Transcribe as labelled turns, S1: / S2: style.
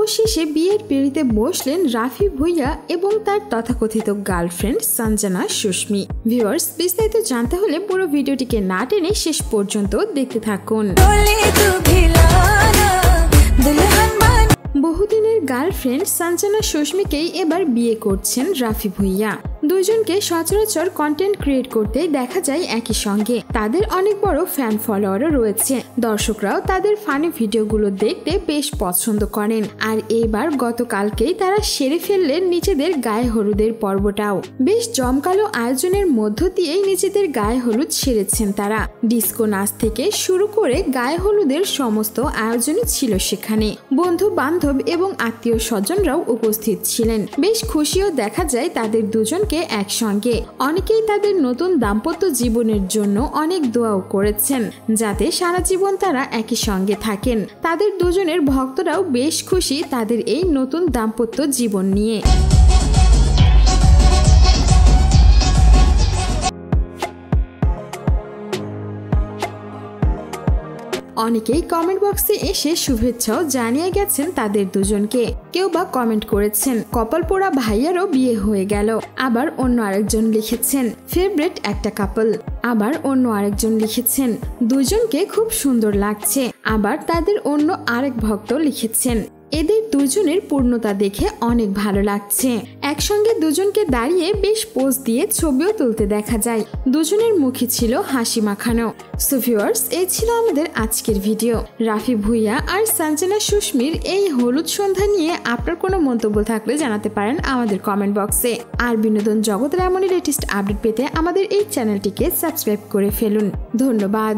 S1: অবশেষে বিয়ের পিঁড়িতে বসলেন রাফি ভুঁইয়া এবং তার তথাকথিত গার্লফ্রেন্ড সঞ্জনা সুস্মি। ভিউয়ার্স, বিস্তারিত জানতে হলে পুরো ভিডিওটিকে না টেনে শেষ পর্যন্ত দেখতে থাকুন। বহুদিনের গার্লফ্রেন্ড সঞ্জনা সুস্মিকেই এবার বিয়ে করছেন রাফি ভুঁইয়া। দুজনকে সচরাচর কন্টেন্ট ক্রিয়েট করতে দেখা যায় একই সঙ্গে। তাদের অনেক বড় ফ্যান ফলোয়ারও রয়েছে। দর্শকরাও তাদের ফানি ভিডিওগুলো দেখতে বেশ পছন্দ করেন। আর এইবার গতকালকেই তারা সেরে ফেললেন নিজেদের গায়ে হলুদের পর্বটাও। বেশ জমকালো আয়োজনের মধ্য দিয়েই নিজেদের গায়ে হলুদ সেরেছেন তারা। ডিস্কো নাচ থেকে শুরু করে গায়ে হলুদের সমস্ত আয়োজনই ছিল সেখানে। বন্ধু বান্ধব এবং আত্মীয় স্বজনরাও উপস্থিত ছিলেন। বেশ খুশিও দেখা যায় তাদের দুজনকে একসঙ্গে। অনেকেই তাদের নতুন দাম্পত্য জীবনের জন্য অনেক দোয়াও করেছেন, যাতে সারা জীবন তারা একই সঙ্গে থাকেন। তাদের দুজনের ভক্তরাও বেশ খুশি তাদের এই নতুন দাম্পত্য জীবন নিয়ে। অনেকেই কমেন্ট বক্সে এসে শুভেচ্ছাও জানিয়ে গেছেন তাদের দুজনকে। কেউ বা কমেন্ট করেছেন কপাল পোড়া ভাইয়ারও বিয়ে হয়ে গেল। আবার অন্য আরেকজন লিখেছেন ফেভারিট একটা কাপল। আবার অন্য আরেকজন লিখেছেন দুজনকে খুব সুন্দর লাগছে। আবার তাদের অন্য আরেক ভক্ত লিখেছেন এদের দুজনের পূর্ণতা দেখে অনেক ভালো লাগছে। একসঙ্গে দুজনকে দাঁড়িয়ে বেশ পোজ দিয়ে ছবিও তুলতে দেখা যায়। দুজনের মুখে ছিল হাসি মাখানো। সো ভিউয়ার্স, এই ছিল আমাদের আজকের ভিডিও। রাফি ভুঁইয়া আর সঞ্জনা সুস্মির এই হলুদ সন্ধ্যা নিয়ে আপনার কোনো মন্তব্য থাকলে জানাতে পারেন আমাদের কমেন্ট বক্সে। আর বিনোদন জগতের এমনই লেটেস্ট আপডেট পেতে আমাদের এই চ্যানেলটিকে সাবস্ক্রাইব করে ফেলুন। ধন্যবাদ।